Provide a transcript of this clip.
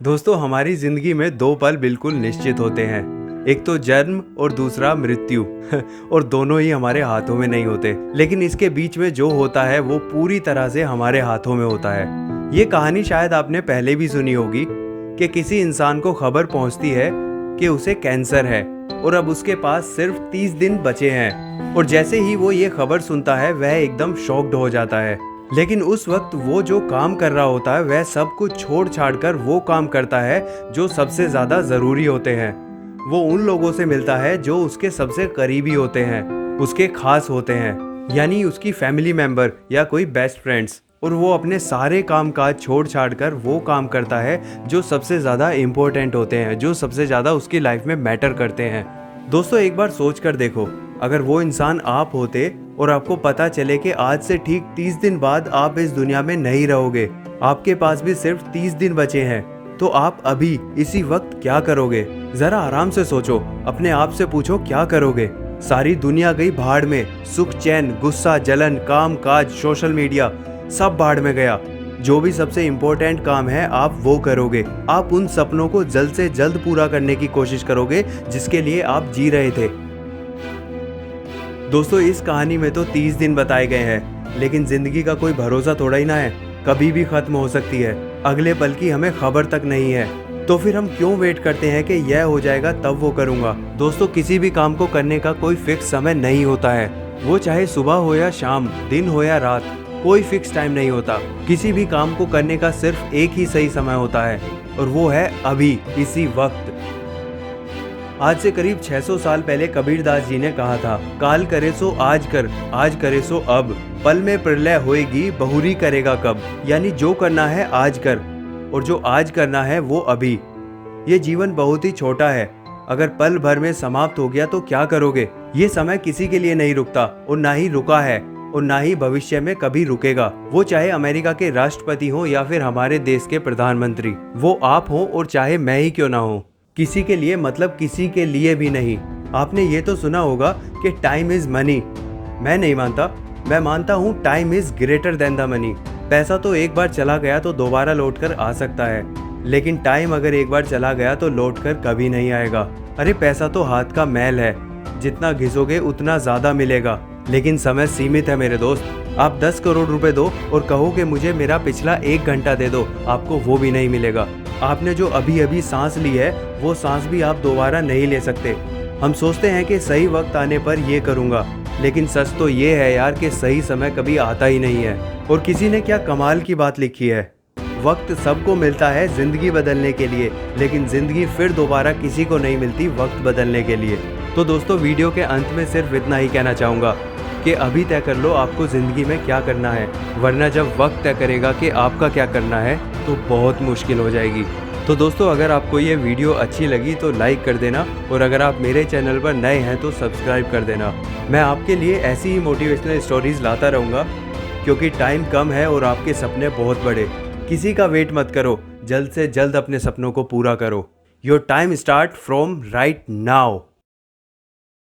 दोस्तों हमारी जिंदगी में दो पल बिल्कुल निश्चित होते हैं। एक तो जन्म और दूसरा मृत्यु। और दोनों ही हमारे हाथों में नहीं होते, लेकिन इसके बीच में जो होता है वो पूरी तरह से हमारे हाथों में होता है। ये कहानी शायद आपने पहले भी सुनी होगी कि किसी इंसान को खबर पहुंचती है कि उसे कैंसर है और अब उसके पास सिर्फ 30 दिन बचे हैं। और जैसे ही वो ये खबर सुनता है वह एकदम शॉक्ड हो जाता है। लेकिन उस वक्त वो जो काम कर रहा होता है वह सब कुछ छोड़ छाड़ कर वो काम करता है जो सबसे ज़्यादा ज़रूरी होते हैं। वो उन लोगों से मिलता है जो उसके सबसे करीबी होते हैं, उसके खास होते हैं, यानी उसकी फैमिली मेंबर या कोई बेस्ट फ्रेंड्स। और वो अपने सारे काम काज छोड़ छाड़ कर वो काम करता है जो सबसे ज़्यादा इम्पोर्टेंट होते हैं, जो सबसे ज़्यादा उसकी लाइफ में मैटर करते हैं। दोस्तों एक बार सोच कर देखो, अगर वो इंसान आप होते और आपको पता चले कि आज से ठीक 30 दिन बाद आप इस दुनिया में नहीं रहोगे, आपके पास भी सिर्फ 30 दिन बचे हैं, तो आप अभी इसी वक्त क्या करोगे? जरा आराम से सोचो, अपने आप से पूछो क्या करोगे? सारी दुनिया गई भाड़ में, सुख चैन गुस्सा जलन काम काज सोशल मीडिया सब भाड़ में गया। जो भी सबसे इम्पोर्टेंट काम है आप वो करोगे। आप उन सपनों को जल्द से जल्द पूरा करने की कोशिश करोगे जिसके लिए आप जी रहे थे। दोस्तों इस कहानी में तो 30 दिन बताए गए हैं, लेकिन जिंदगी का कोई भरोसा थोड़ा ही ना है, कभी भी खत्म हो सकती है। अगले पल की हमें खबर तक नहीं है, तो फिर हम क्यों वेट करते हैं कि यह हो जाएगा तब वो करूँगा। दोस्तों किसी भी काम को करने का कोई फिक्स समय नहीं होता है, वो चाहे सुबह हो या शाम, दिन हो या रात, कोई फिक्स टाइम नहीं होता। किसी भी काम को करने का सिर्फ एक ही सही समय होता है और वो है अभी, इसी वक्त। आज से करीब 600 साल पहले कबीरदास जी ने कहा था, काल करे सो आज कर, आज करे सो अब, पल में प्रलय होएगी बहुरी करेगा कब। यानी जो करना है आज कर, और जो आज करना है वो अभी। ये जीवन बहुत ही छोटा है, अगर पल भर में समाप्त हो गया तो क्या करोगे? ये समय किसी के लिए नहीं रुकता और ना ही रुका है और ना ही भविष्य में कभी रुकेगा। वो चाहे अमेरिका के राष्ट्रपति हो या फिर हमारे देश के प्रधानमंत्री, वो आप हो और चाहे मैं ही क्यों ना हो। किसी के लिए मतलब किसी के लिए भी नहीं। आपने ये तो सुना होगा कि टाइम इज मनी। मैं नहीं मानता, मैं मानता हूँ time is greater than the money. पैसा तो एक बार चला गया तो दोबारा लौट कर आ सकता है, लेकिन टाइम अगर एक बार चला गया तो लौट कर कभी नहीं आएगा। अरे पैसा तो हाथ का मैल है, जितना घिसोगे उतना ज्यादा मिलेगा, लेकिन समय सीमित है मेरे दोस्त। आप 10 करोड़ रुपए दो और कहो कि मुझे मेरा पिछला 1 घंटा दे दो, आपको वो भी नहीं मिलेगा। आपने जो अभी अभी सांस ली है वो सांस भी आप दोबारा नहीं ले सकते। हम सोचते हैं कि सही वक्त आने पर ये करूँगा, लेकिन सच तो ये है यार कि सही समय कभी आता ही नहीं है। और किसी ने क्या कमाल की बात लिखी है, वक्त सबको मिलता है जिंदगी बदलने के लिए, लेकिन जिंदगी फिर दोबारा किसी को नहीं मिलती वक्त बदलने के लिए। तो दोस्तों वीडियो के अंत में सिर्फ इतना ही कहना चाहूँगा कि अभी तय कर लो आपको ज़िंदगी में क्या करना है, वरना जब वक्त तय करेगा कि आपका क्या करना है तो बहुत मुश्किल हो जाएगी। तो दोस्तों अगर आपको ये वीडियो अच्छी लगी तो लाइक कर देना, और अगर आप मेरे चैनल पर नए हैं तो सब्सक्राइब कर देना। मैं आपके लिए ऐसी ही मोटिवेशनल स्टोरीज़ लाता रहूँगा, क्योंकि टाइम कम है और आपके सपने बहुत बड़े। किसी का वेट मत करो, जल्द से जल्द अपने सपनों को पूरा करो। Your time start from right now.